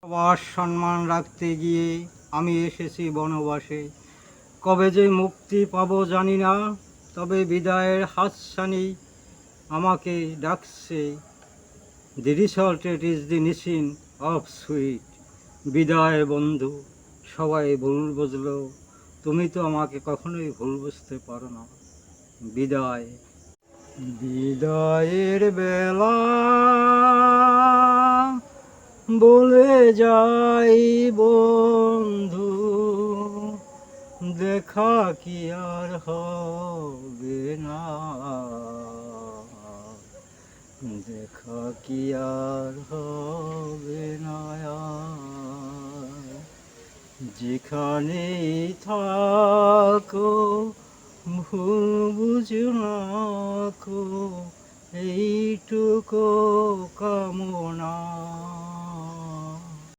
সবার সম্মান রাখতে গিয়ে আমি এসেছি বনবাসে। কবে যে মুক্তি পাবো জানি না, তবে বিদায়ের হাতছানি আমাকে ডাকছে। দি রিসল্টেড ইজ দি নিশিন অফ সুইট। বিদায় বন্ধু, সবাই ভুল বুঝলো, তুমি তো আমাকে কখনোই ভুল বুঝতে পারো না। বিদায়। বিদায়ের বেলা বলে যাই বন্ধু, দেখা কি আর হবে না, দেখা কি আর হবে না। যেখানেই থাকো ভুল বুঝো না কো, এইটুকু কামনা।